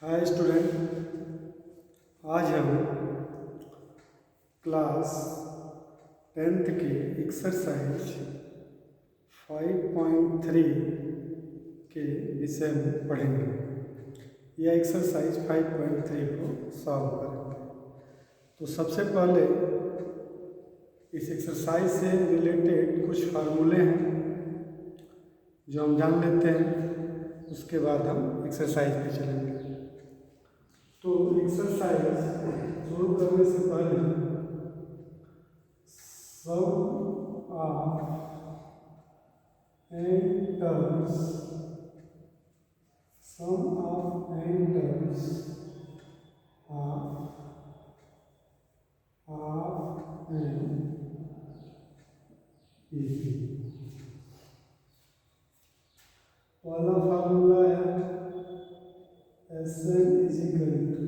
Hi student, आज हम class 10th की एक्सरसाइज 5.3 के विषय में पढ़ेंगे। यह एक्सरसाइज 5.3 को सॉल्व करेंगे। तो सबसे पहले इस एक्सरसाइज से रिलेटेड कुछ फार्मूले हैं जो हम जान लेते हैं, उसके बाद हम एक्सरसाइज पे चलेंगे। तो एक्सरसाइज शुरू करने से पहले sum of n terms of n पहला फार्मूला है Sn is equal to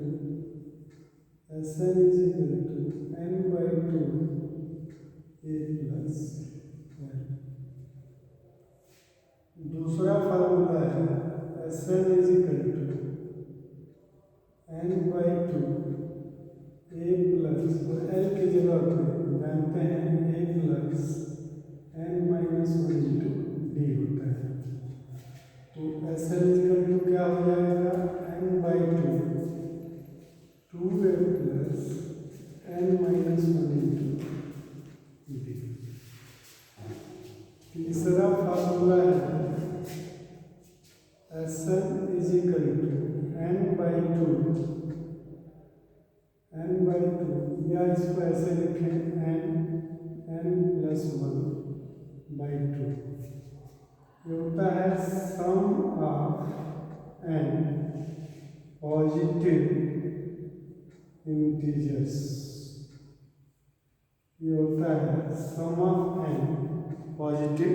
n/2 a plus 1। दूसरा फार्मूला है Sn is equal to n/2 a plus, और l की जगह पे जानते हैं a plus n-1 into d होता है। तो Sn is equal to क्या हो जाएगा, n/2 2a plus n-1 into d। तीसरा फार्मूला है Sn is equal to n/2 या इसको ऐसे लिखें n+1/2। ये होता है सम ऑफ n पॉजिटिव इंटीजर्स। ये होता है सम ऑफ n पॉजिटिव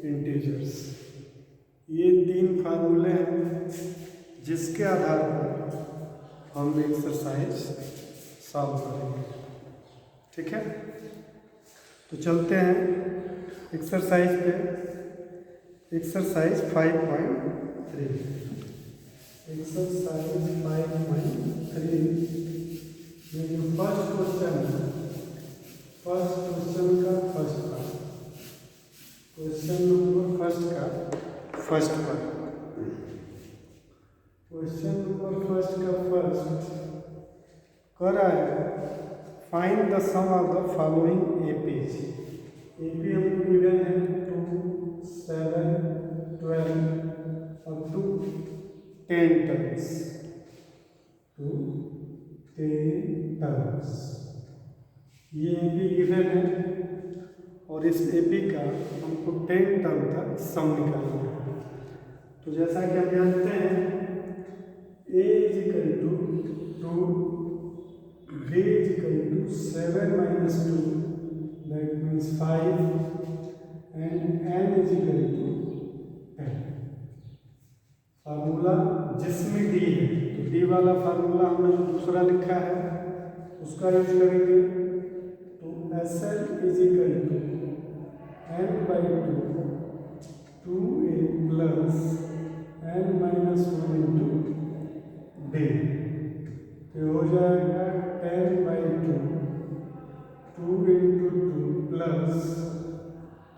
इंटीजर्स। ये तीन फार्मूले हैं जिसके आधार पर हम एक्सरसाइज सॉल्व करेंगे। ठीक है, तो चलते हैं एक्सरसाइज पे। एक्सरसाइज 5.3 में जो फर्स्ट क्वेश्चन है, फर्स्ट क्वेश्चन का first part, question number first का first part, question number first का फर्स्ट कर रहा है find the sum of the following APs. AP हमको गिवन है 2, 7, 12 और 10 टर्म्स, 10 टर्म्स। ये एपी गिवन है और इस एपी का हमको 10 टर्म तक सम निकालना है। तो जैसा कि हम जानते हैं a is equal to 2, b is equal to 7 minus 2, that means 5, and n is equal to 10। Formula जिसमें d है, तो d वाला फार्मूला हमने जो दूसरा लिखा है उसका यूज करेंगे। तो Sn is equal to n/2 2a plus n-1 into d। तो हो जाएगा 10/2 2 into 2 plus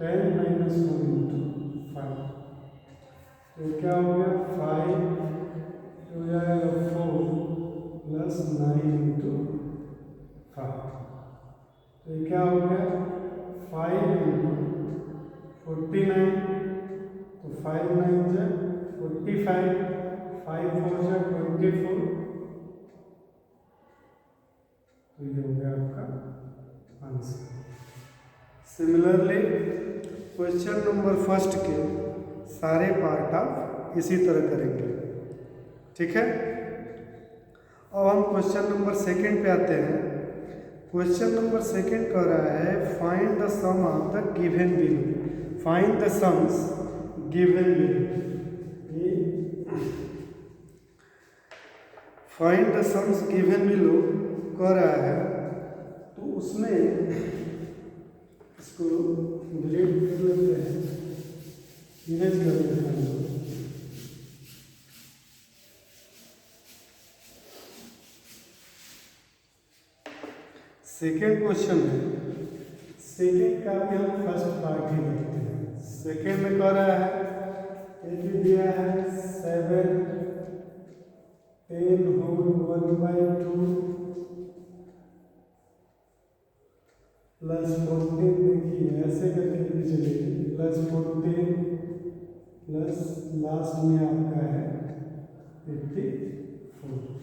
10-1 into 5। तो क्या हो गया 5, हो जाएगा 4 plus 9 into 5। तो क्या हो गया 5 into 49, तो 5 9 जा 45, 5 4 जा 24। तो ये हो गया आपका answer. Similarly question number first के सारे पार्ट आप इसी तरह करेंगे। ठीक है, अब हम क्वेश्चन नंबर सेकंड पे आते हैं। क्वेश्चन नंबर सेकंड कह रहा है find the sum of the given below. Find the sums given below. Find the sums given below कह रहा है, तो उसमें इसको डिलीट कर लेते हैं, इरेज कर लेते हैं। सेकेंड क्वेश्चन है, सेकेंड का भी हम फर्स्ट पार्ट ही देखते हैं। सेकेंड में कह रहा है ए बी दिया है 7 10 होल 1/2 प्लस 14, देखिए ऐसे करके भी चलेगी, प्लस 14 प्लस लास्ट में आपका है 84।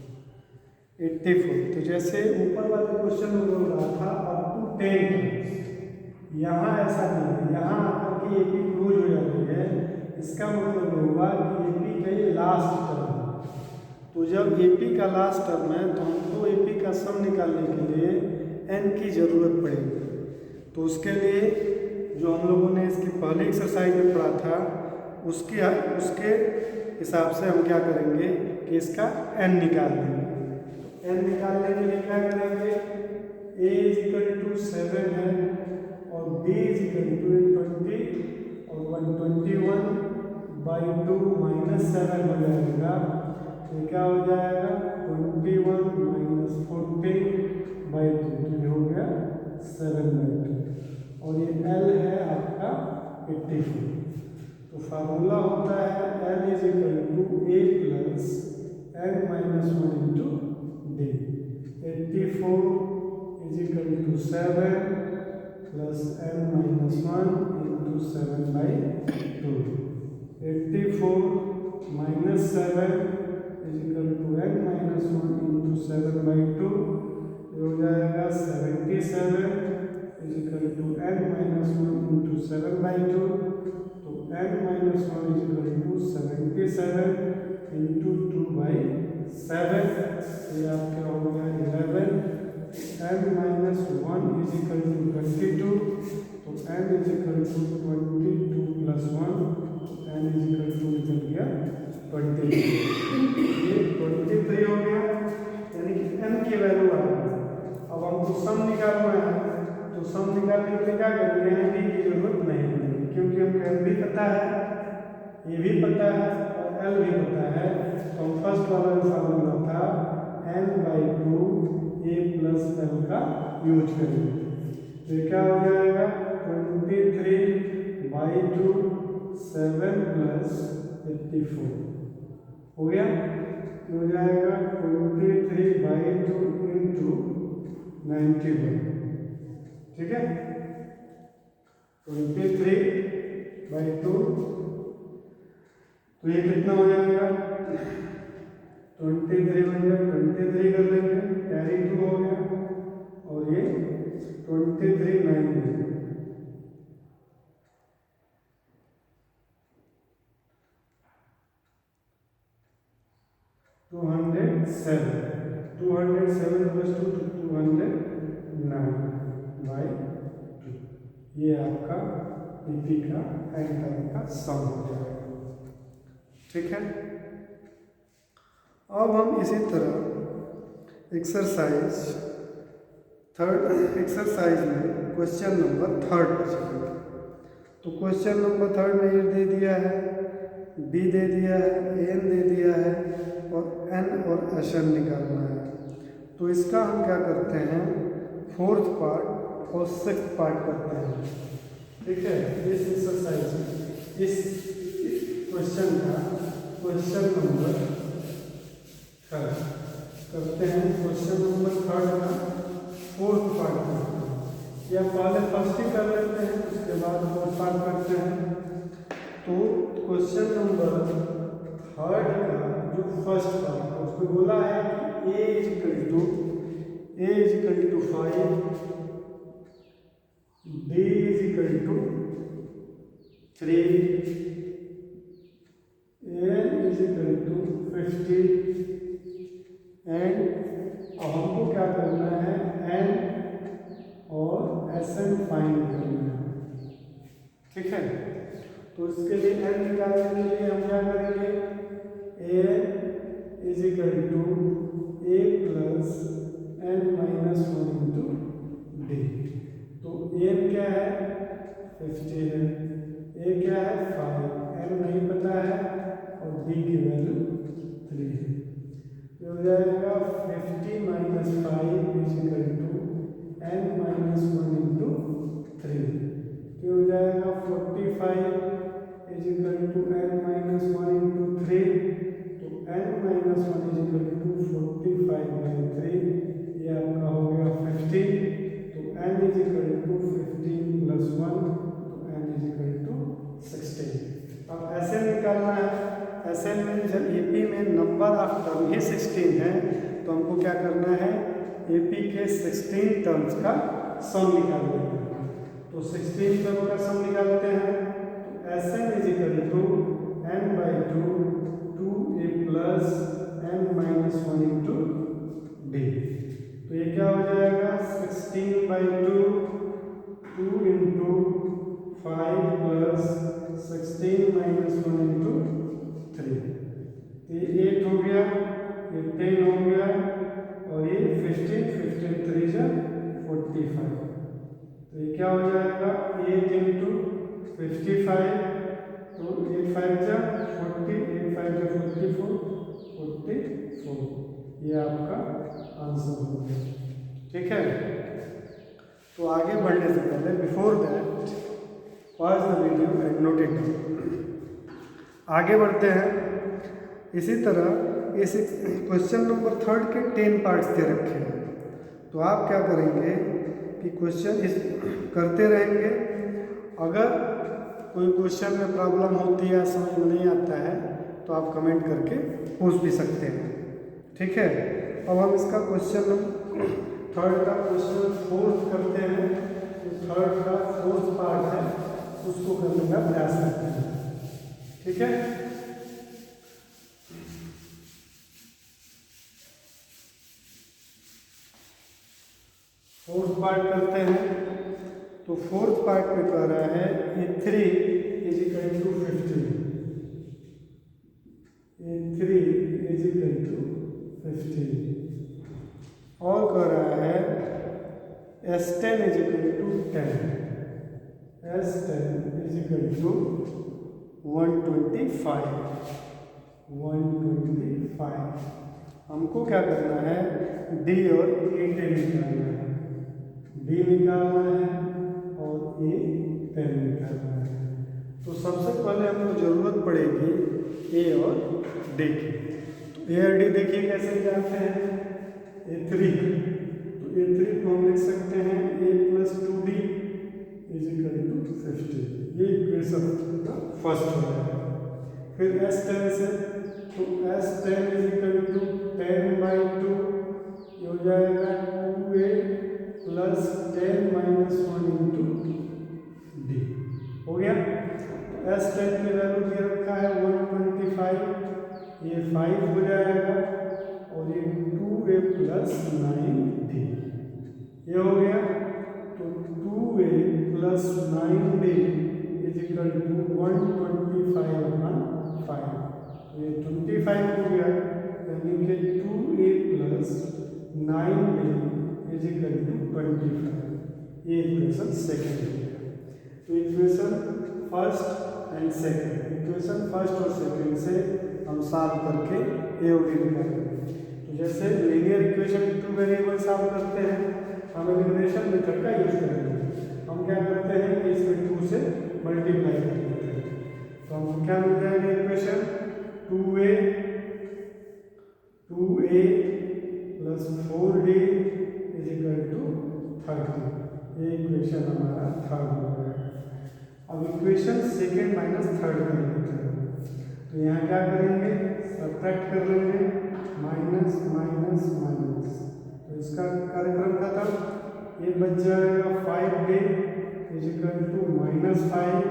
तो जैसे ऊपर वाले क्वेश्चन में बोल रहा था अप टू 10, यहाँ ऐसा नहीं है, यहाँ आकर के ए पी क्लोज हो जाती है। इसका मतलब होगा कि ए पी का ये लास्ट टर्म है। तो जब ए पी का लास्ट टर्म है तो हमको ए पी का सम निकालने के लिए एन की ज़रूरत पड़ेगी। तो उसके लिए जो हम लोगों ने इसकी पहले एक्सरसाइज में पढ़ा था उसके हिसाब से हम क्या करेंगे कि इसका एन निकाल लेंगे। एन निकालने के लिए क्या करेंगे, ए इज इक्वल टू 7 है और बी इज इक्वल टू 20 और 121/2 माइनस 7 हो जाएगा। तो क्या हो जाएगा 21 माइनस 14/2, ये हो गया 7/2। और ये एल है आपका 84। तो फार्मूला होता है l is equal to a plus n minus 1 into d. 84 is equal to 7 plus n minus 1 into 7/2। 84 minus 7 is equal to n minus 1 into 7/2, हो जाएगा 77 is equal to n minus 1 into 7/2। तो n minus 1 is equal to 77 into 2/7, ये आपका हो गया 11। n minus 1 is equal to 22, तो n is equal to 22 plus 1, n is equal to निकल गया 23। ये 23 हो गया, यानी कि n की वैल्यू आ गई। अब हमको सम निकालना है, तो सम निकालने के लिए क्या करेंगे, एन की जरूरत नहीं है क्योंकि हमको एल भी पता है, ए भी पता है और एल भी पता है। तो हम फर्स्ट वाला फार्मूला था n/2 ए प्लस एल का यूज करेंगे। तो क्या हो जाएगा 23/2 7 प्लस 84 हो गया। तो हो जाएगा 23/2 इंटू 91, ठीक है। 23/2, तो ये कितना हो जाएगा 23 बन गया, 23 कर लेंगे, कैरी 2 हो गया और ये 23 9 207 प्लस 2 209/2, ये आपका ईपी का एन टर्म का सम हो जाएगा, ठीक है। अब हम इसी तरह एक्सरसाइज में क्वेश्चन नंबर 3 पर चलेंगे। तो क्वेश्चन नंबर 3 में ये दे दिया है, बी दे दिया है, एन दे दिया है और एन और एस एन निकालना है। तो इसका हम क्या करते हैं, 4th पार्ट और 6th पार्ट करते हैं, ठीक है। इस एक्सरसाइज में इस क्वेश्चन का क्वेश्चन नंबर 3 करते हैं। क्वेश्चन नंबर 3 का 4th पार्ट करते हैं, या पहले फर्स्ट ही कर लेते हैं उसके बाद 4th पार्ट करते हैं। तो क्वेश्चन नंबर 3 का जो फर्स्ट पार्ट है उसको बोला है कि a is equal to 5, b is equal to 3, n is equal to 50 and हमको क्या करना है, n और Sn फाइंड करना है, ठीक है। तो इसके लिए n निकालने के लिए हम क्या करेंगे, an is equal to a plus n minus 1 into D. तो n क्या है 50 है, a क्या है 5, n नहीं पता है और d की वैल्यू 3 है। तो हो जाएगा 50 minus 5 is equal to n minus 1 into 3, तो हो जाएगा 45 is equal to n minus 1 into 3, तो n minus 1 is equal to 45/3, ये आपका हो गया 15, तो n is equal to 15 plus 1, तो n इज इक्वल टू 16। अब ऐसे निकालना है, ऐसे में जब एपी में नंबर ऑफ टर्म ही 16 है तो हमको क्या करना है, एपी के 16 टर्म्स का सम निकालना है। तो 16 टर्म का सम निकालते हैं, तो Sn is equal to n/2 2a plus n minus 1 into d, तो ये क्या हो जाएगा 16/2 2 इंटू 5 प्लस 16 माइनस 1 इंटू 3, ये 8 हो गया, ये 10 हो गया, और ये 15 3 जा 45, तो ये क्या हो जाएगा 8 इंटू 55, तो 8 5 जा 40, 8 5 जा 44, ये आपका आंसर हो गया। ठीक है, तो आगे बढ़ने से पहले before that pause the video and note it down. आगे बढ़ते हैं। इसी तरह इस क्वेश्चन नंबर 3 के 10 पार्ट्स दे रखे हैं, तो आप क्या करेंगे कि क्वेश्चन इस करते रहेंगे। अगर कोई क्वेश्चन में प्रॉब्लम होती है, समझ में नहीं आता है, तो आप कमेंट करके पूछ भी सकते हैं। ठीक है, अब हम इसका क्वेश्चन नंबर 3 का क्वेश्चन 4 करते हैं। तो 3 का 4th पार्ट है, उसको करने का प्रयास करते हैं। ठीक है, फोर्थ पार्ट करते हैं। तो 4th पार्ट में कह रहा है A3 is equal to 15, A3 is equal to 15, और कह रहा है S10 is equal to 10, S10 is equal to 125। हमको क्या करना है, D और A10 निकालना है, D निकालना है और A10 निकालना है। तो सबसे पहले हमको जरूरत पड़ेगी A और D की। तो A और D देखिए कैसे निकालते हैं, A3, तो A3 को हम लिख सकते हैं A plus 2D is equal to 50, ये इक्वेशन का फर्स्ट हो जाएगा। फिर S10 से, तो S10 इज इक्वल टू 10/2, ये हो जाएगा 2A plus 10 minus 1 into D, हो गया। तो S10 की वैल्यू दे रखा है 125, ये 5 हो जाएगा, और ये 2A प्लस 9D, ये हो गया। तो 2A plus 9D is equal to 125/5, ये 25 हो गया, यानी कि 2A plus 9D is equal to 25, ये इक्वेशन सेकेंड हो गया। तो equation first and second, equation first और सेकेंड से हम सॉल्व करके ए और डी निकालेंगे। तो जैसे लीनियर इक्वेशन 2 वेरिएबल सॉल्व करते हैं, हम एलिमिनेशन मेथड का यूज करेंगे। हम क्या करते हैं कि इसमें 2 से मल्टीप्लाई कर देते हैं, तो हमको क्या मिल जाएगा equation 2A plus 4D is equal to 30, ये इक्वेशन हमारा थर्ड हो गया। अब इक्वेशन सेकेंड माइनस थर्ड कर लेते हैं, तो यहाँ क्या करेंगे, सब्ट्रैक्ट कर लेंगे, माइनस माइनस माइनस, तो इसका कार्यक्रम खत्म। ये बच जाएगा 5D is equal to -5,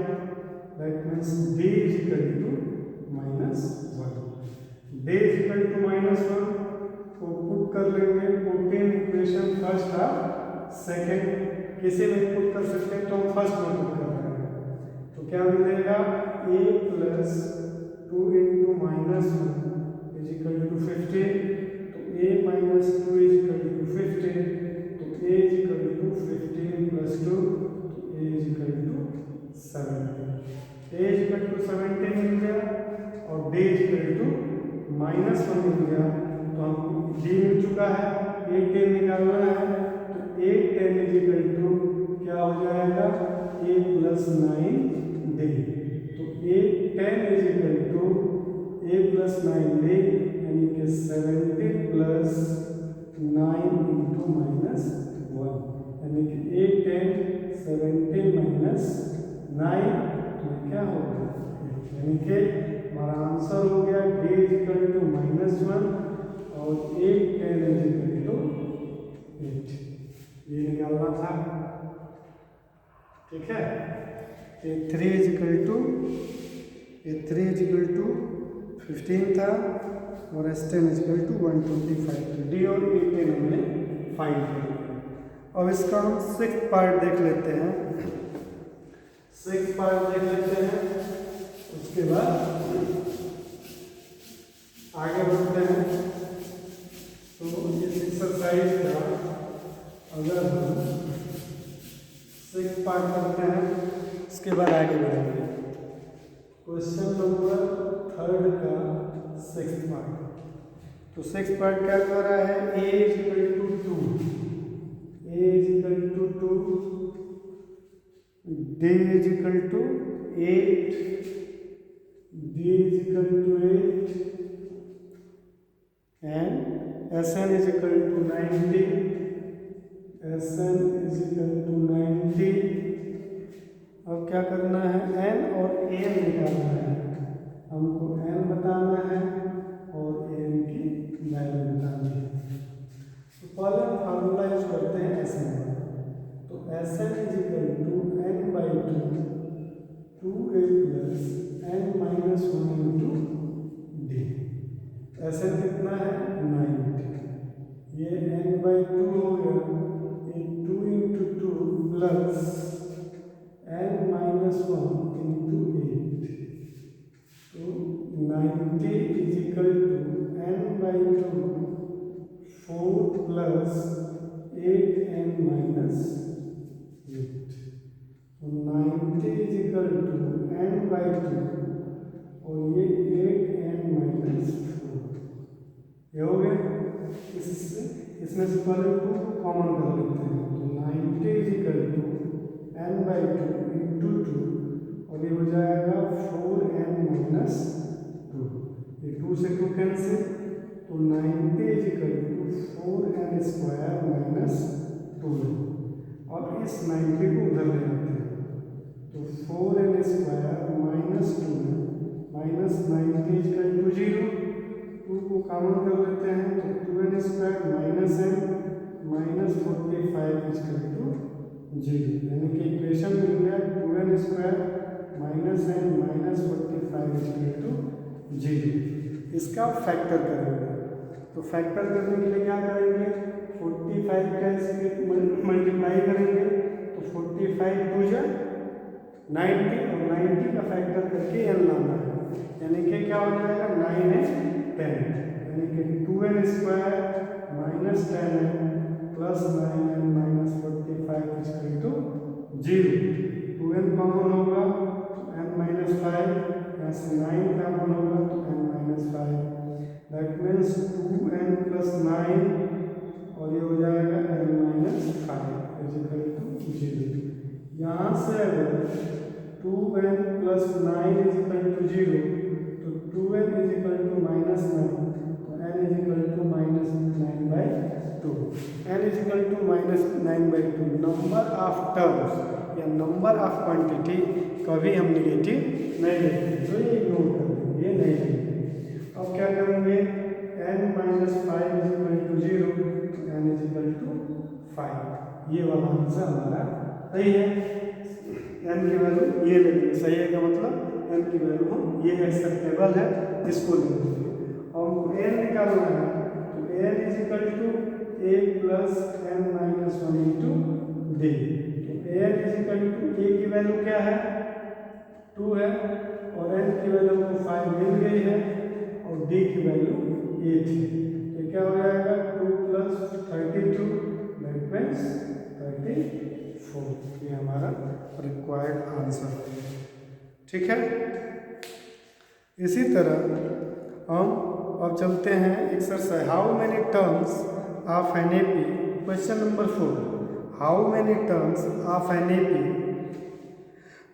that means D is equal to -1, D is equal to -1 को पुट कर लेंगे, पुट इन इक्वेशन फर्स्ट और सेकेंड, किसी में पुट कर सकते हैं, तो हम फर्स्ट में पुट कर रहे हैं। तो क्या मिलेगा, A plus 2 into -1 is equal to 15, तो A minus 2 is equal to 15, तो A is equal to 15 plus 2, तो A is equal to 17, A is equal to 17 मिल गया, और D इज इक्वल टू -1 मिल गया। तो हम D मिल चुका है, A10 निकालना है, तो 8 10 इज इक्वल टू क्या हो जाएगा a प्लस 9d। तो 8 10 is equal to a plus 9d यानी कि 70 प्लस 9 इंटू माइनस 1 यानी कि 8 10 70 माइनस 9 तो क्या होगा यानी कि हमारा आंसर हो गया d इज इक्वल टू -1 और 8 10 इज इक्वल टू 8 ये निकालना था। ठीक है, A3 इज इक्वल टू 15 था और S10 is equal to 125। D और A10 हमने फाइंड किया। अब इसका हम 6th पार्ट देख लेते हैं। 6th पार्ट देख लेते हैं, उसके बाद आगे बढ़ते हैं। तो इस एक्सरसाइज का अगर हम 6th पार्ट करते हैं उसके बाद आगे बढ़ेंगे। क्वेश्चन नंबर 3 का 6th पार्ट। तो 6th पार्ट क्या कर रहा है, a is equal to 2, a is equal to 2, d is equal to 8, d is equal to 8 and Sn is equal to 90, Sn is equal to 90। अब क्या करना है, n और n निकालना है। हमको n बताना है और n की वैल्यू बतानी है। तो पहले हम फार्मूला यूज करते हैं Sn का। तो Sn is equal to n by 2 2a plus n minus 1 into d। Sn कितना है 90, ये n बाई 2 हो गया, ये 2 into 2 plus n minus 1 into 8। तो 90 is equal to n by 2 4 plus 8n minus 8। तो 90 is equal to n by 2 और ये 8n माइनस 4। ये हो गया। इसमें से पहले को कॉमन कर लेते हैं। तो 90 is equal to n by 2 into 2 और ये हो जाएगा 4n माइनस 2। ये 2 से 2 कैंसिल, तो 90 is equal to 4n square minus 2। और इस 90 को उधर ले आते हैं, तो 4n square minus 2 minus 90 is equal to 0। 2 को कॉमन कर लेते हैं, तो 2n square minus n minus 45 is equal to 0। यानी कि इक्वेशन मिल गया 2n square minus n minus 45 is equal to 0। इसका फैक्टर करेंगे। तो फैक्टर करने के लिए क्या करेंगे, 45 का इसके मल्टीप्लाई करेंगे, तो 45 2 जा 90 और 90 का फैक्टर करके n लाना है। यानी कि क्या हो जाएगा 9 है 10, यानी कि 2n square minus 10n plus 9n minus 45 is equal to 0। 2n common होगा तो n माइनस 5, यहाँ से 9 कॉमन होगा तो n minus 5। That means 2n plus 9 और ये हो जाएगा n minus 5 is equal to 0। यहाँ से अगर 2n plus 9 is equal to 0 तो 2n is equal to minus 9, तो n is equal to minus 9 by 2। n is equal to minus 9 by 2 number of terms या नंबर ऑफ क्वांटिटी कभी हम negative नहीं लेते, तो ये इग्नोर कर देंगे, ये नहीं लेंगे। अब क्या करेंगे, n minus 5 is equal to 0, तो n इज इक्वल टू 5। ये वाला आंसर हमारा सही है। n की वैल्यू ये लेंगे, सही है का मतलब n की वैल्यू हम ये एक्सेप्टेबल है, इसको लेंगे। और हमको n निकालना है, तो n is equal to a plus n minus 1 into d। तो n is equal to a की वैल्यू क्या है 2 है और n की वैल्यू को 5 मिल गई है और d की वैल्यू 8 है। तो क्या हो जाएगा 2 प्लस 32 दैट मीन्स 34। ये हमारा रिक्वायर्ड आंसर है। ठीक है, इसी तरह हम अब चलते हैं exercise how many terms of an AP. Question number 4। How many terms of an AP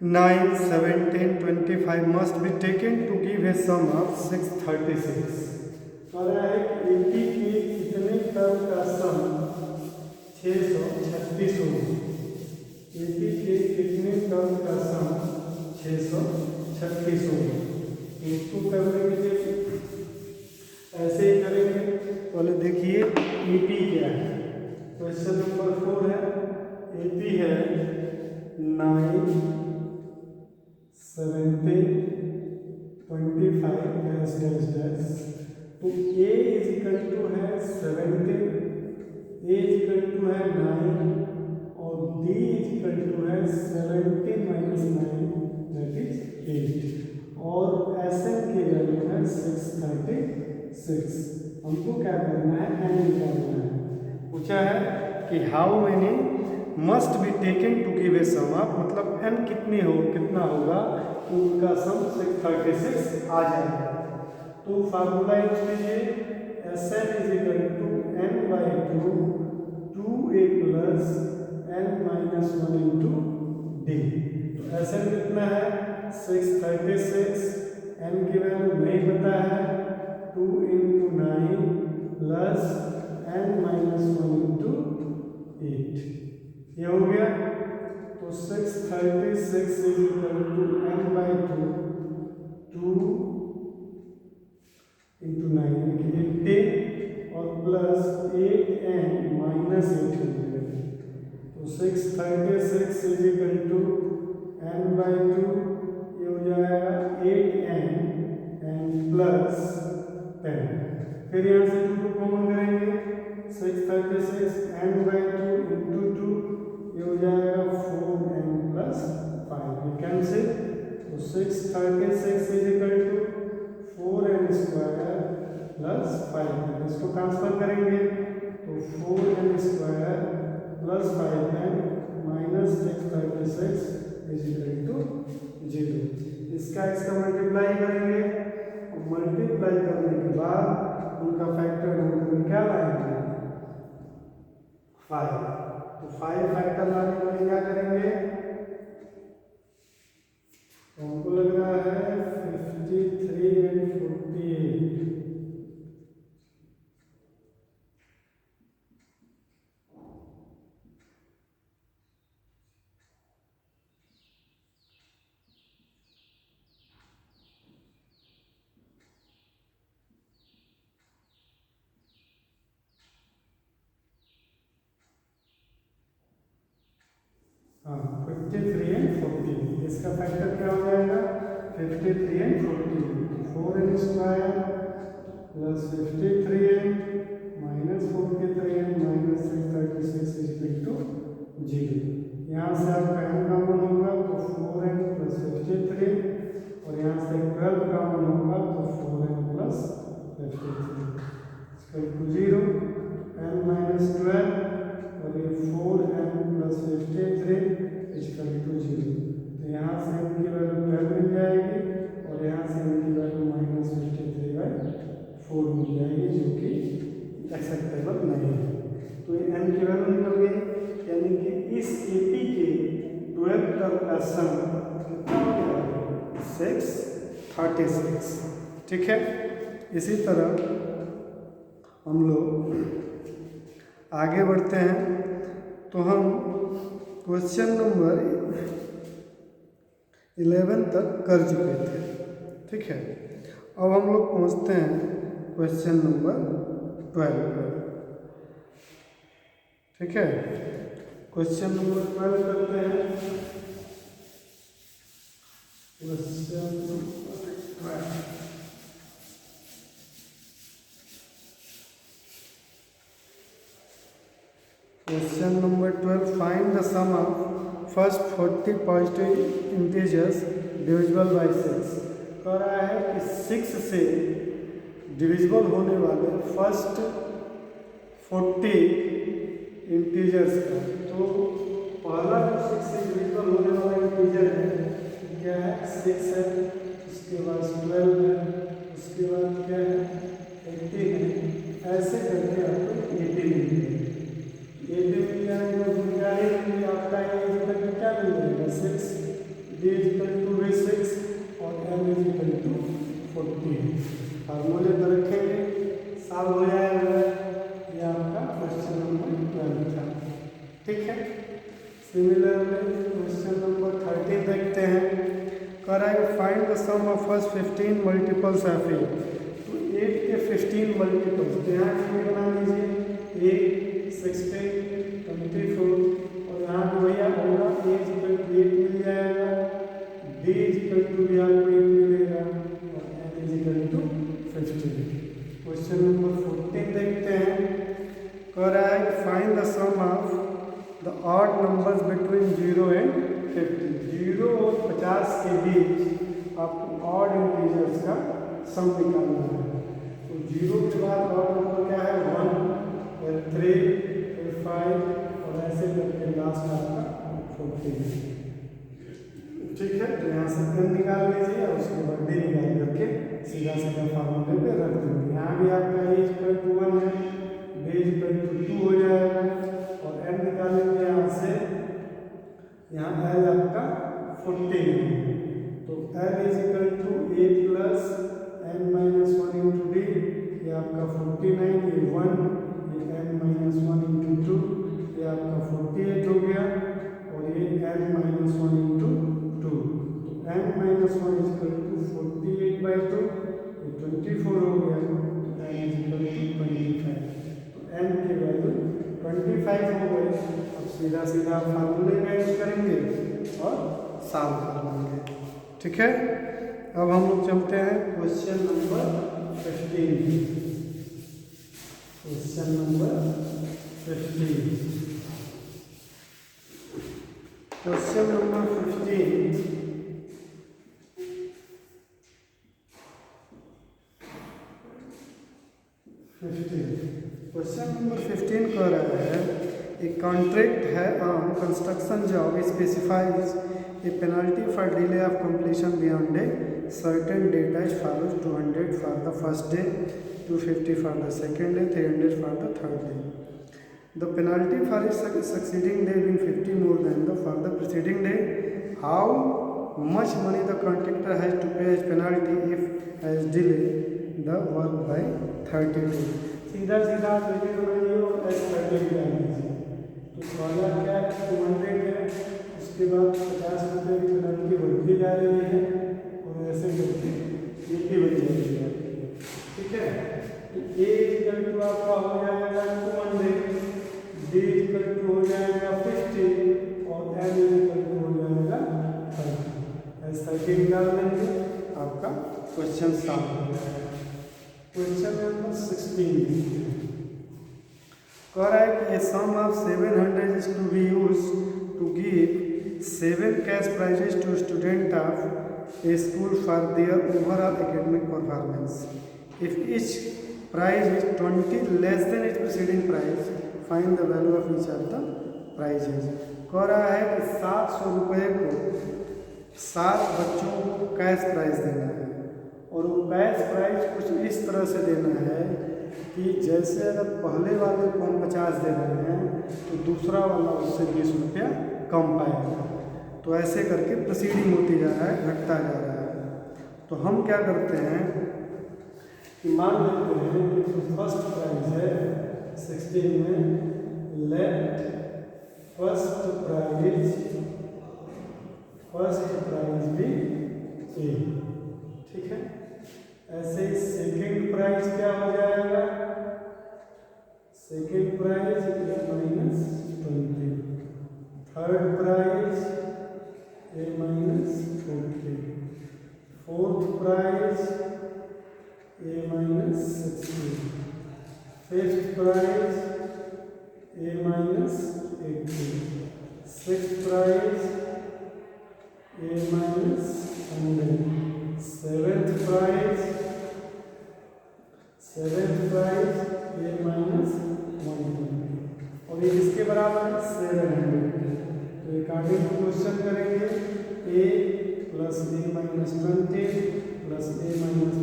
9, 17, 25 must be taken to give a sum of 636. कह रहा है कि AP के कितने टर्म का सम 636 होगा। AP के कितने टर्म का सम 636 होगा। इसको करने के लिए ऐसे ही करेंगे। पहले देखिए AP क्या है। क्वेश्चन नंबर 4 है, AP है 9, 17, 25 डैश डैश डैश। तो A इज इक्वल टू है 17, A इज इक्वल टू है 9 और D इज इक्वल टू है 17 माइनस 9 दैट इज 8 और SM की वैल्यू है 636। हमको क्या करना है, n निकालना है। पूछा है कि how many must be taken to give a sum of, मतलब n कितना होगा उनका सम 636 आ जाएगा। तो फार्मूला यूज कीजिए, Sn is equal to n by 2 2a plus n minus 1 into D. तो Sn कितना है 636, n की वैल्यू नहीं पता है 2 into 9 plus n minus 1 into 8, ये हो गया। तो 636 is equal to n by 2 into 9 80 और प्लस 8n माइनस 8 हो जाएगा। तो 636 is equal to n by 2, ये हो जाएगा 8n एंड प्लस 10। फिर यहाँ से 2 को कॉमन करेंगे, 636 n बाई 2 इंटू 2, ये हो जाएगा 4n प्लस 5, ये कैंसिल। तो 636 is equal to 4n square plus 5n, इसको ट्रांसफर करेंगे तो 4n square plus 5n minus 636 is equal to 0। इसका मल्टीप्लाई करेंगे और मल्टीप्लाई करने के बाद उनका फैक्टर ढूंढकर क्या लाएंगे 5। तो 5 फैक्टर लाने के लिए क्या करेंगे, तो हमको लग रहा है 53 एंड 48। हाँ 53 एंड 40, इसका फैक्टर क्या हो जाएगा 53 and 40। 4n square plus 53n minus 43n minus 636 is equal to 0। यहाँ से आपका n कॉमन होगा तो 4n प्लस 53 और यहाँ से 12 कॉमन होगा तो 4n plus 53 equal to 0। n minus 12 और ये 4n प्लस 53 इक्वल टू 0। तो यहाँ से n की वैल्यू 12 मिल जाएगी और यहाँ से n की वैल्यू माइनस 53/4 मिल जाएगी, जो कि एक्सेप्टेबल नहीं है। तो ये n की वैल्यू निकल गई, यानी कि इस AP के 12 टर्म का सम कितना हो गया 636। ठीक है, इसी तरह हम लोग आगे बढ़ते हैं। तो हम क्वेश्चन नंबर 11 तक कर चुके थे। ठीक है, अब हम लोग पहुंचते हैं क्वेश्चन नंबर 12 पर। ठीक है, क्वेश्चन नंबर 12 करते हैं। Question number 12, question number 12, find the sum of first 40 positive integers divisible by 6। कह रहा है कि 6 से डिविजिबल होने वाले फर्स्ट 40 इंटीजर्स का। तो पहला जो 6 से डिविजिबल होने वाला इंटीजर है क्या है 6 है, उसके बाद 12 है, उसके बाद क्या है 80 है। ऐसे करके आपको 80 मिल जाएगा, 80 मिल जाएगा, फार्मूले पर रखेंगे, सॉल्व हो जाएगा। ये आपका क्वेश्चन नंबर 12 था। ठीक है, सिमिलरली क्वेश्चन नंबर 13 देखते हैं। कह रहा है find the sum of first 15 multiples of 8। तो 8 के 15 मल्टीपल्स, तो यहाँ कितने बना लीजिए, 8, 16, 24, और यहाँ पे भैया होगा a = 8 मिल जाएगा, b = भी आपको 8 मिलेगा, और n = 15। क्वेश्चन नंबर 14 देखते हैं। कह रहा है find the sum of the odd numbers between 0 and 50। 0 और 50 के बीच आपको ऑड इंटीजर्स का सम निकालना है। तो 0 के बाद ऑड नंबर क्या है, 1, फिर 3, फिर 5, और ऐसे करके लास्ट आपका 14। ठीक है, तो यहाँ से n निकाल लीजिए और उसके बाद d निकाल करके सीधा सीधा फार्मूले पे रख देंगे। यहाँ भी आपका a = 1 है, b = 2 हो जाएगा, और n निकालेंगे यहाँ से, यहाँ l आपका 14 है, तो l = a + n - 1 × d, ये आपका 49, ये 1, ये n - 1 × 2, ये आपका 48 हो गया, और ये n - 1 × 2, तो n - 1 = 48/2, ये 24 हो गया, n = 25, तो n की वैल्यू 25 हो गई। अब सीधा सीधा फार्मूले का यूज करेंगे और सॉल्व कर लेंगे। ठीक है, अब हम लोग चलते हैं question number 15। Question number 15। Question number 15 question number 15 कह रहा है एक कॉन्ट्रैक्ट है on construction job specifies a penalty for delay of completion beyond a certain date as follows 200 for the first day, 250 for the second day, 300 for the third day. The penalty for succeeding day being 50 more than the for the preceding day. How much money the contractor has to pay as penalty if has delayed the work by 30 days? सीधा सीधा पहले बनाइए और S30 डाल दीजिए। तो पहला क्या है, 200 है, उसके बाद 50 रुपये की पेनल्टी बढ़ती जा रही है, और ऐसे करके ये भी बढ़ जाएगी। ठीक है, तो A = आपका हो जाएगा 200, d = हो जाएगा 50, और n = हो जाएगा 30। S30 निकाल लेंगे, आपका क्वेश्चन सॉल्व हो जाएगा। क्वेश्चन नंबर 16 कह रहा है कि a sum of 700 is to be use to give 7 cash prizes to student of a school for their overall academic performance. If each prize is 20 less than its preceding prize, find the value of each of the prizes. कह रहा है कि 700 रुपये को 7 बच्चों को cash prize देना है, और वो कैश प्राइज कुछ इस तरह से देना है कि जैसे अगर पहले वाले को हम 50 दे रहे हैं तो दूसरा वाला उससे 20 रुपया कम पाएगा। तो ऐसे करके प्रोसीडिंग होती जा रहा है, घटता जा रहा है। तो हम क्या करते हैं कि मान लेते हैं कि जो फर्स्ट प्राइज है 16 में, लेट फर्स्ट प्राइज भी ए। ठीक है, ऐसे सेकेंड प्राइज क्या हो जाएगा, second prize -20, third prize a - 40, fourth prize a - 60, fifth prize a - 80, sixth prize a - 100, seventh prize a - 120, और ये किसके बराबर है, 700। तो अकॉर्डिंग टू क्वेश्चन करेंगे a + a - 20 + a -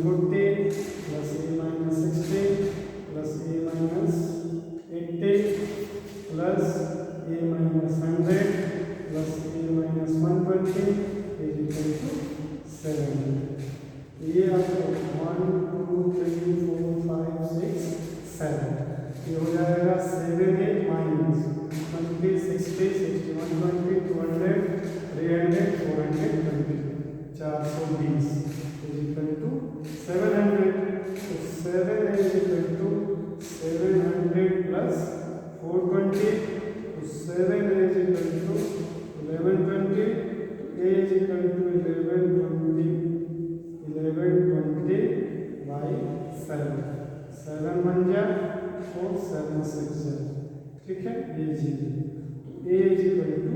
40 + a - 60 + a - 80 + a - 100 + a - 120 = 700। ये आपको 1 2 3 4 5 6 7, ये हो जाएगा 7 8 माइनस 20 60 61 20 200 300 420 420 इज इक्वल टू 700। तो 7 इज इक्वल टू 700 प्लस 420, तो 7 is equal to 1120, a is equal to 1120 by 7, 7 बन जा और 7 6 जा, ठीक है, ये चीज तो a is equal to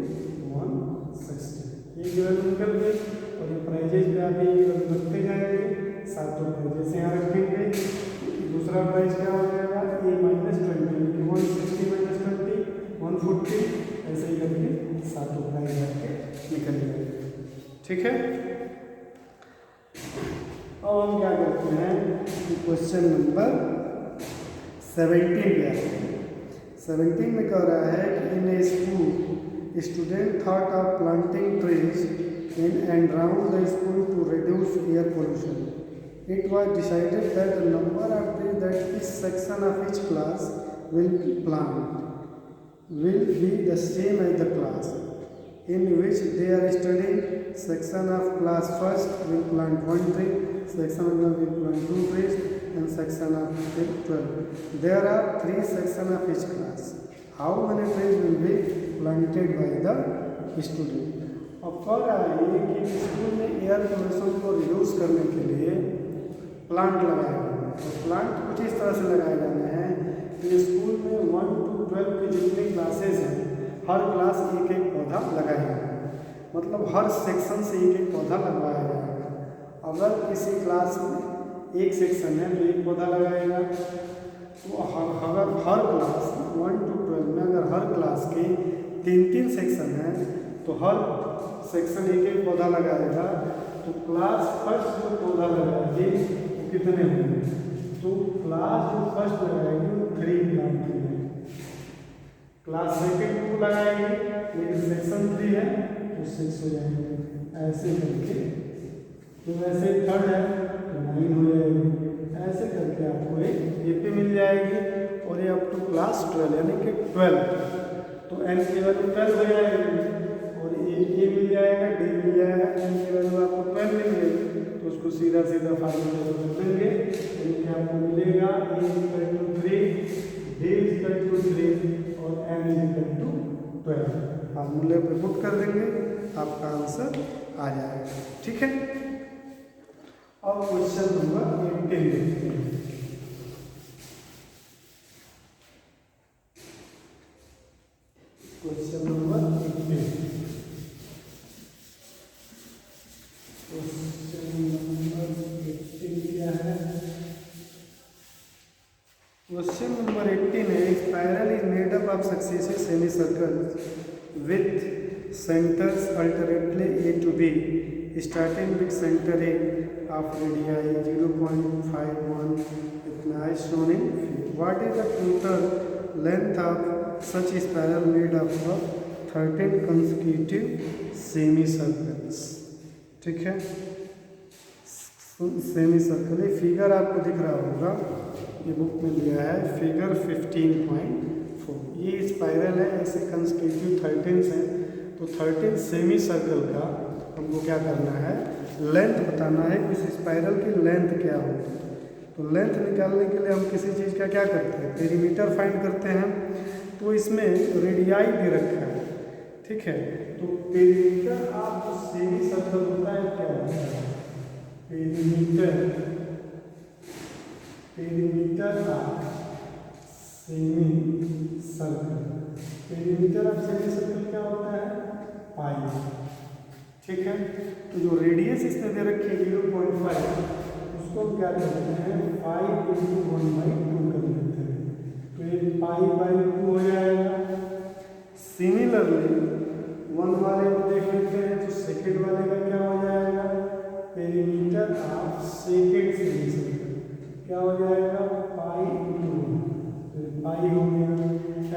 160, ये वैल्यू निकल गई। और ये प्राइजेज पे आप ये रखते जाएंगे, सातों प्राइजेस यहाँ रखेंगे। दूसरा प्राइज क्या हो जाएगा, a माइनस 20, 160 माइनस 20 140, ऐसे ही करके सातों प्राइज आपके निकल जाएंगे, ठीक है। अब हम क्या करते हैं, क्वेश्चन नंबर 17 पे आते हैं। 17 में कह रहा है कि in a school student thought of planting trees in and round the school to reduce air pollution. It was decided that the number of trees that each section of each class will plant will be the same as the class in which they are studying. Section of class first will plant 1 tree, section of will plant 2 trees, and section of 12. There are 3 sections of each class. How many trees will be planted by the student? अब कह रहा है कि school में air pollution को reduce करने के लिए प्लांट लगाए जाने हैं। तो प्लांट कुछ इस तरह से लगाए जाने हैं कि स्कूल में 1 to 12 की जितनी क्लासेज हैं, हर क्लास एक एक पौधा लगाएगा, मतलब हर सेक्शन से एक एक पौधा लगवाया जाएगा। अगर किसी क्लास में एक सेक्शन है तो एक पौधा लगाएगा, तो अगर हर क्लास 1 to 12 में अगर हर क्लास के 3-3 सेक्शन हैं तो हर सेक्शन एक एक पौधा लगाएगा। तो क्लास फर्स्ट जो पौधा लगाएगी वो कितने होंगे, तो क्लास जो फर्स्ट लगाएगी वो 3 प्लांट करेगी, क्लास सेकेंड को लगाएगी लेकिन सेक्शन 3 है तो 6 हो जाएंगे, ऐसे करके। तो वैसे थर्ड है तो 9 हो जाएगी, ऐसे करके आपको एक ये पे मिल जाएगी। और ये अप टू क्लास 12 यानी कि 12, तो एन की वैल्यू 12 हो जाएगी, और ये मिल जाएगा, डी मिल जाएगा, एन की वैल्यू आपको 12 मिल गई, तो उसको सीधा सीधा फार्मूला से कर देंगे। तो ये आपको मिलेगा a equal to 3, d equal to 3 और एन इक्वल टू 12। फार्मूले पे पुट कर देंगे, आपका आंसर आ जाएगा, ठीक है। अब क्वेश्चन नंबर 18 देखते हैं। क्वेश्चन नंबर 18, क्या है? क्वेश्चन नंबर 18 है, spiral is made up of successive semi circle with centres alternately A to B starting with centre A of radii 0.51 इतना है shown in feet. What is the total length of such spiral made up of 13 consecutive semi circles, ठीक है। Semi circle, ये figure आपको दिख रहा होगा, ये बुक में दिया है फिगर 15.4। ये स्पाइरल है, ऐसे कंसेक्यूटिव 13 हैं, तो 13 सेमी सर्कल का हमको क्या करना है, लेंथ बताना है कि उस स्पाइरल की लेंथ क्या होगी। तो लेंथ निकालने के लिए हम किसी चीज़ का क्या करते हैं, पेरीमीटर फाइंड करते हैं। तो इसमें रेडियाई दे रखा है, ठीक है। तो पेरीमीटर आप जो सेमी सर्कल होता है क्या होता है, perimeter of semi circle, perimeter of semi circle क्या होता है, पाई, ठीक है। तो जो रेडियस इसमें दे रखी है 0.5, उसको क्या करते हैं 5 × 1/2 कर देते हैं, तो ये π/2 हो जाएगा। सिमिलरली 1 वाले को देख लेते हैं, तो सेकेंड वाले का क्या हो जाएगा, perimeter of second semi circle क्या हो जाएगा, π/2, पाई हो गया।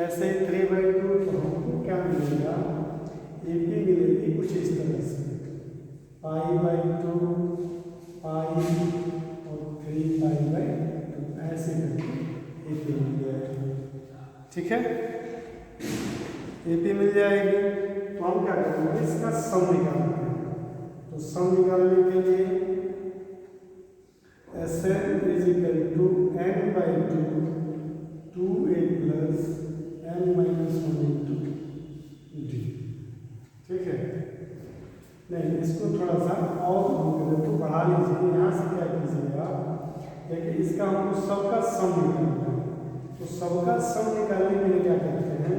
ऐसे 3/2, तो हमको क्या मिलेगा, ए पी मिलेगी कुछ इस तरह से, π/2 पाई और 3π/2 ठीक है, ए पी मिल जाएगी। तो हम क्या करेंगे, इसका सम निकालते हैं। तो सम निकालने के लिए S n is equal to n by two a plus n minus one into d. ठीक है, नहीं इसको थोड़ा सा और तो बढ़ा लीजिए। यहाँ से क्या कीजिएगा, देखिए इसका हमको सबका सम निकालना है। तो सबका सम निकालने के लिए क्या करते हैं,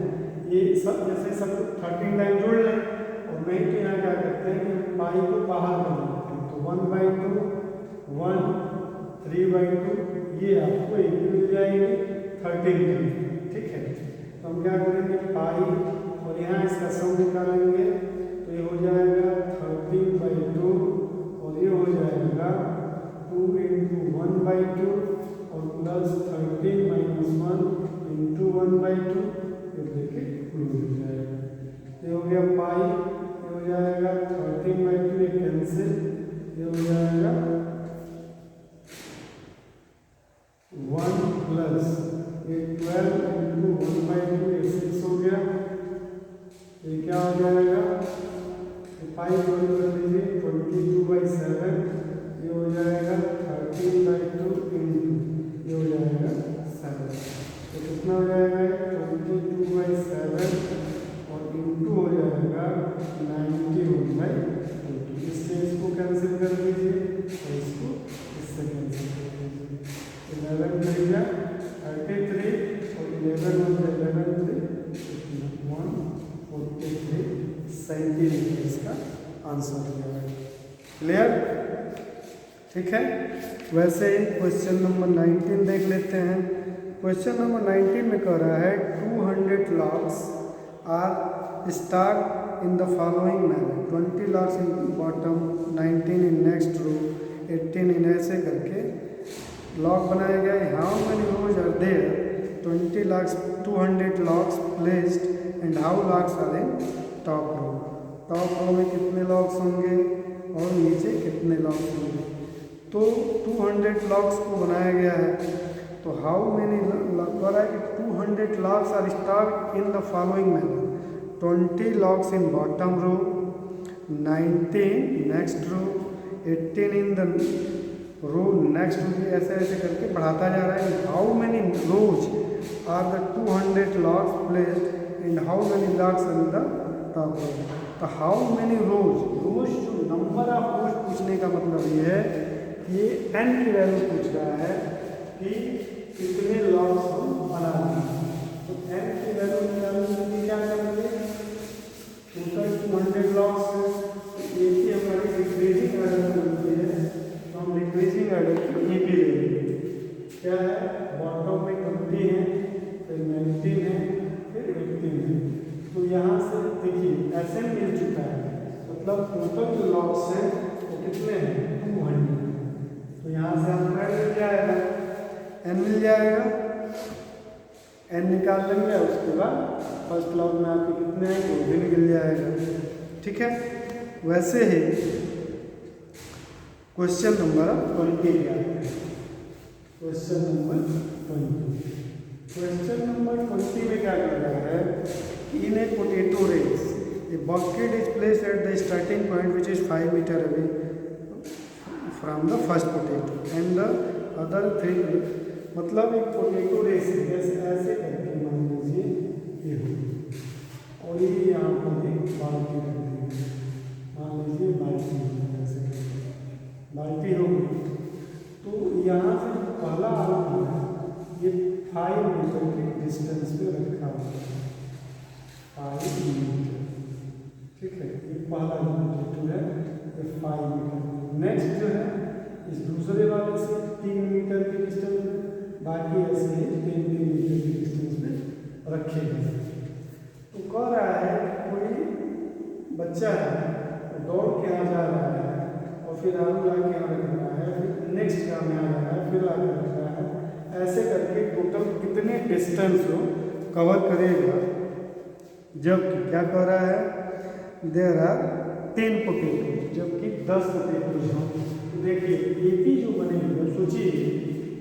ये सब जैसे सब 13 टाइम जोड़ लें, और नहीं तो यहाँ क्या करते हैं कि पाई को बाहर कर लेते हैं। तो 1/2 1 3/2 ये आपको एक मिल जाएगी 13 टाइम। ठीक है, तो हम क्या करेंगे, पाई और यहाँ इसका सम निकालेंगे। तो ये हो जाएगा 13/2 और ये हो जाएगा 2 × 1/2 और प्लस 13 - 1 × 1/2। फिर देखिए क्लोज हो जाएगा। ये हो गया पाई, ये हो जाएगा 13/2 ये कैंसिल, ये हो जाएगा 1 प्लस ये 12 × 1/2 ये 6 हो गया। ये क्या हो जाएगा, पाई जोड़ कर लीजिए 22/7, ये हो जाएगा 13/2 ये हो जाएगा 7। तो कितना हो जाएगा 22/7 और इंटू हो जाएगा 91/2। इससे इसको कैंसिल कर दीजिए और इसको इससे कैंसिल कर दीजिए। 11 3 जा 33 और 11 × 11 143 37 इसका आंसर हो जाएगा। क्लियर? ठीक है, वैसे ही क्वेश्चन नंबर 19 देख लेते हैं। क्वेश्चन नंबर 19 में कह रहा है 200 locks are start in the following manner, 20 locks in bottom, 19 in next row, 18 in, ऐसे करके लॉक बनाया गया है। How many rows are there, 20 locks 200 locks placed and how locks are in top row. टॉप रो में कितने locks होंगे और नीचे कितने लॉक्स होंगे। तो 200 लॉक्स को बनाया गया है। तो हाउ मेनी कह रहा है कि 200 locks are start in the following manner, 20 locks in bottom row, 19 next row, 18 in the row next row, ऐसे ऐसे करके बढ़ाता जा रहा है। How many rows are the 200 locks placed and how many locks in the top row. तो how many रोज, रोज जो number of रोज पूछने का मतलब ये है कि ये n की वैल्यू पूछ रहा है कि कितने लॉक्स हम बना रहे हैं। तो n की वैल्यू निकालने के लिए क्या करेंगे, टोटल 200 लॉक्स है। तो ए की हमारी डिक्रीजिंग ऑर्डर बनती है, तो हम डिक्रीजिंग ऑर्डर को ए भी ले लेंगे। क्या है, बॉटम में 20 है, फिर 19 है, फिर 18 है। तो यहाँ से देखिए ऐसे मिल चुका है, मतलब टोटल जो लॉक्स हैं वो कितने हैं 200। तो यहाँ से हमें मिल जाएगा n मिल जाएगा, n निकाल लेंगे। उसके बाद फर्स्ट लॉक में आपके कितने हैं, 2 भी मिल जाएगा। ठीक है, वैसे ही क्वेश्चन नंबर 20 क्या है, क्वेश्चन नंबर 20। क्वेश्चन नंबर 20 में क्या कर रहा है, in a potato race a bucket is placed at the starting point which is 5 meter away from the first potato and the other 3, मतलब एक पोटैटो रेस है, जैसे ऐसे करके मान लीजिए ये हो, और ये यहाँ पर एक बाल्टी रख देंगे, मान लीजिए बाल्टी ऐसे बाल्टी हो गई। तो यहाँ से पहला आदमी है ये 5 मीटर के डिस्टेंस पे रखा हुआ है, 5 मीटर। ठीक है, ये पहला जो पोटैटो है ये 5 मीटर। नेक्स्ट जो है इस दूसरे वाले से 3 मीटर के डिस्टेंस में, बाकी ऐसे ही 3 मीटर के डिस्टेंस में रखे गए। तो कह रहा है कि कोई बच्चा है तो दौड़ के यहाँ जा रहा है और फिर आगे जाके यहाँ रख रहा है, फिर नेक्स्ट का में आ रहा है, फिर आगे रख रहा है, ऐसे करके टोटल कितने डिस्टेंस को कवर करेगा। जबकि क्या कह रहा है, देयर आर 10 पोटैटो, जबकि 10 पोटैटो हों। तो देखिए एपी जो बनेगा, सोचिए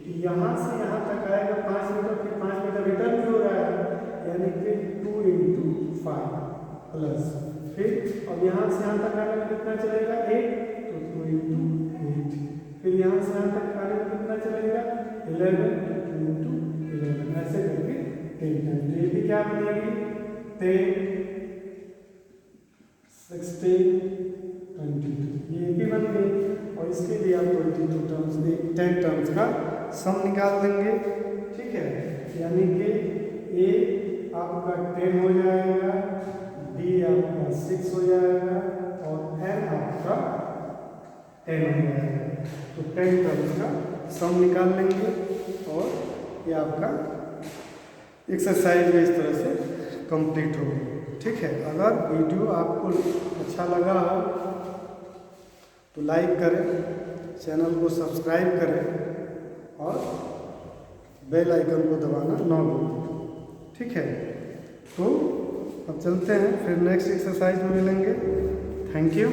कि यहाँ से यहाँ तक आएगा 5 मीटर, फिर 5 मीटर रिटर्न भी हो रहा है, यानी कि 2 इंटू 5 प्लस फिर अब यहाँ से यहाँ तक आने में कितना चलेगा 8, तो 2 इंटू 8, फिर यहाँ से यहाँ तक आने में कितना चलेगा 11, तो 2 इंटू 11, ऐसे करके 10 टाइम। तो ये भी क्या बनेगी 10, 16, 22, ये भी बन गई। और इसके लिए आप 22 टर्म्स 10 टर्म्स का सम निकाल देंगे, ठीक है। यानी कि ए आपका 10 हो जाएगा, बी आपका 6 हो जाएगा और एन आपका 10 हो जाएगा। तो 10 टर्म्स का सम निकाल लेंगे और ये आपका एक्सरसाइज इस तरह से कंप्लीट होगी, ठीक है। अगर वीडियो आपको अच्छा लगा हो तो लाइक करें, चैनल को सब्सक्राइब करें और बेल आइकन को दबाना ना भूलें, ठीक है। तो अब चलते हैं, फिर नेक्स्ट एक्सरसाइज में मिलेंगे। Thank you.